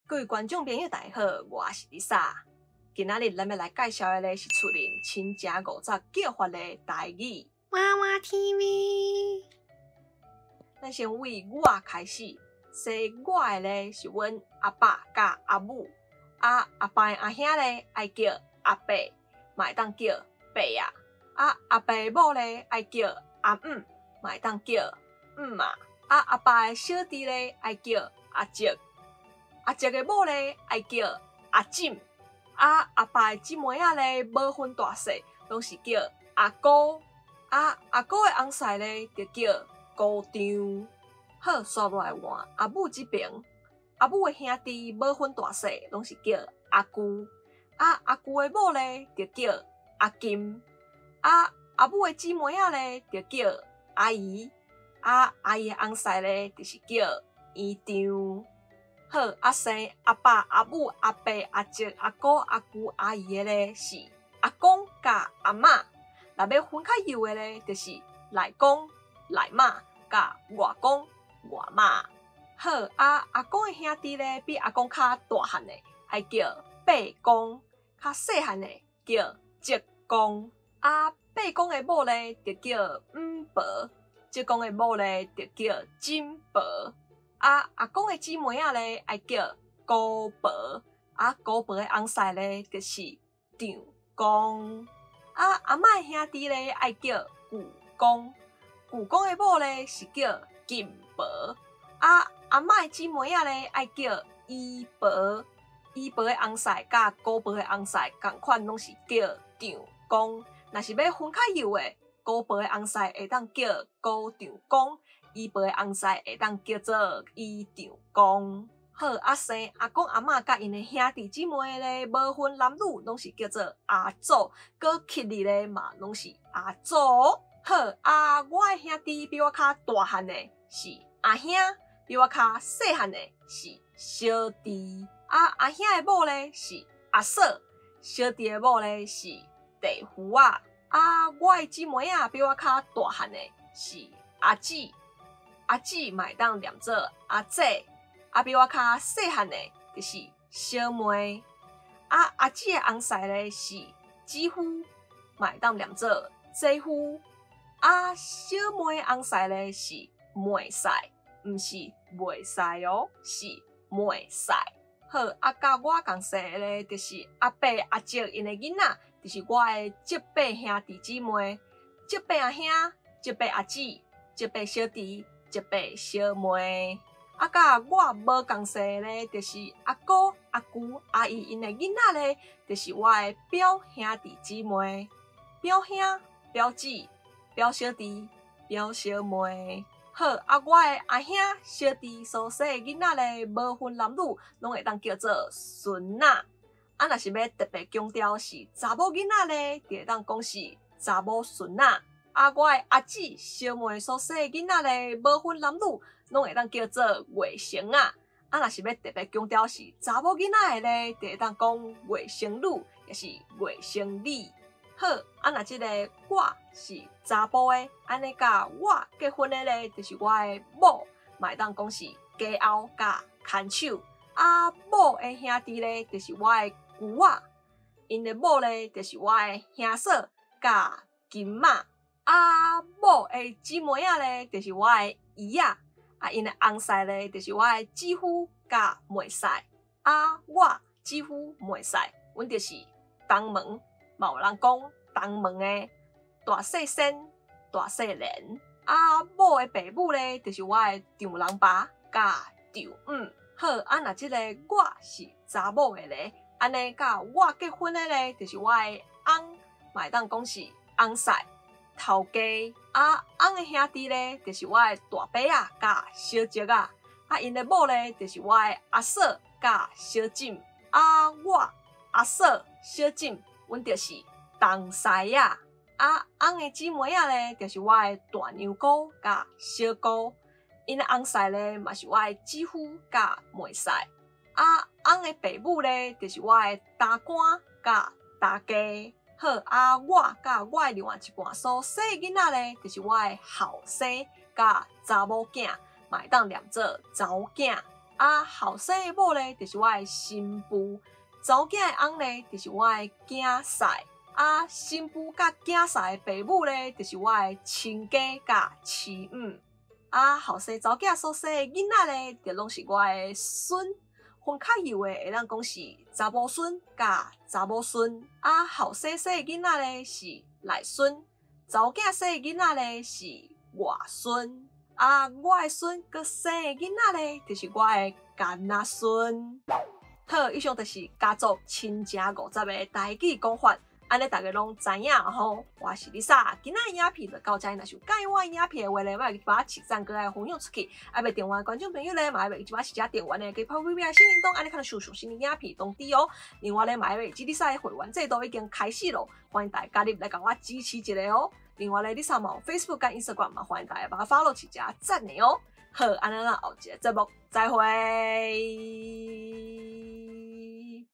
各位观众朋友，大家好，我是 Lisa。今仔日咱要来介绍的咧是出人亲情50叫法的台语。娃娃 TV。咱先为我开始，说我的咧是阮阿爸甲阿母，阿爸的阿兄咧爱叫阿伯，嘛会当叫伯啊。阿伯的某咧爱叫阿姆，嘛会当叫姆啊。阿爸的小弟咧爱叫阿叔。阿叔的某咧爱叫阿婶，阿爸的姊妹仔咧无分大细，拢是叫阿姑。阿姑的翁婿咧就叫姑丈。好，刷落来换阿母这边，阿母的兄弟无分大细，拢是叫阿姑。阿姑的某咧就叫阿金。阿母的姊妹仔咧就叫阿姨。阿姨的翁婿咧就是叫姨丈。好，生阿爸、阿母、阿伯、阿叔、阿姑、阿姑、阿姨的咧是阿公甲阿嬷。若要分较幼的咧，就是内公、内嬷甲外公、外嬷。好，阿公的兄弟咧比阿公较大汉的，爱叫伯公；较细汉的叫叔公。伯公的某咧就叫姆伯，叔公的某咧就叫婶伯。阿公的姊妹仔咧爱叫姑婆，姑婆的翁婿咧就是丈公。阿嬷的兄弟咧爱叫舅公，舅公的某咧是叫金婆。阿嬷的姊妹仔咧爱叫姨婆，姨婆的翁婿甲姑婆的翁婿同款，拢是叫丈公。若是要分较幼的，姑婆的翁婿会当叫姑丈公。姨婆的翁婿会当叫做姨丈公。好，生阿公阿嬷甲因的兄弟姊妹咧，无分男女，拢是叫做阿祖。搁乞儿咧嘛，拢是阿祖。好，我的兄弟比我较大汉的是阿兄，比我较细汉的是小弟。阿兄的某咧是阿嫂，小弟的某咧是弟夫啊。我的姊妹仔比我较大汉的是阿姊。阿姊嘛会当念做阿姐，比我较细汉的就是小妹。阿姊的翁婿咧是姊夫，嘛会当念做姐夫。小妹的翁婿咧是妹婿，毋是妹婿哦，是妹婿。好，甲我共姓的咧，就是阿伯阿叔因的囡仔，就是我的叔伯兄弟姊妹，叔伯阿兄、叔伯阿姊、叔伯小弟。叔伯小妹，甲我无共姓的咧，就是阿姑、阿姑、阿姨因的囡仔咧，就是我的表兄弟姊妹、表兄、表姊、表小弟、表小妹。好，我的阿兄、小弟所生的囡仔咧，无分男女，拢会当叫做孙仔。若是要特别强调是查某囡仔咧，就会当讲是查某孙仔。我的阿姊、小妹所生的囡仔咧，无分男女，拢会当叫做外甥仔。若是要特别强调是查某囡仔的咧，就会当讲外甥女，也是外甥女。好，若即个我是查甫的，安尼甲我结婚的咧，就是我的某，嘛会当讲是家后甲牵手。某的兄弟咧，就是我的舅仔，因的某咧，就是我的兄嫂甲金仔。某的姊妹仔咧，就是我的姨仔，因的翁婿咧，就是我的姊夫甲妹婿。我姊夫妹婿，阮就是东门，嘛有人讲东门的大细仙、大细莲。某的爸母咧，就是我的丈人爸甲丈姆。好，若即个我是查某的咧，安尼甲我结婚的咧，就是我的翁，嘛会当讲是翁婿。头家翁的兄弟咧，就是我的大伯仔甲小叔仔。因的某咧，就是我的阿嫂甲小婶。我阿嫂、小婶，阮就是同婿仔。翁的姊妹仔咧，就是我的大娘姑甲小姑。因的翁婿咧，嘛是我的姊夫甲妹婿。翁的爸母咧，就是我的大官甲大家。好，我甲我的另外一半所生的囡仔咧，就是我的后生甲查某囝，嘛会当念做查某囝。啊，后生的某咧，就是我的新妇；查某囝的翁咧，就是我的囝婿。啊，新妇甲囝婿的父母咧，就是我的亲家甲妻母。啊，后生查某囝所生的囡仔咧，就拢是我的孙。分较幼的会当讲是查某孙甲查某孙。啊，后生生的囡仔咧是内孙，查某囝生的囡仔咧是外孙。啊，我的孙佮生的囡仔咧，就是我的干仔孙。好，以上就是家族亲情50个台语讲法。安尼大家拢知影吼，我是 Lisa， 今仔的影片就到这，若想介意我的影片的话咧，莫把它切赞，搁来分享出去。还未订阅的观众朋友咧，嘛要记把时间订阅咧，给拍微微的小铃铛，安尼看到收新的影片通知哦。另外咧，嘛要Lisa的会员制度已经开始咯，欢迎大家加入来甲我支持一下哦。另外咧，Lisa 嘛有 Facebook 跟 Instagram 嘛，欢迎大家把它 follow 起加赞的哦。好，安尼咱后一个节目再会。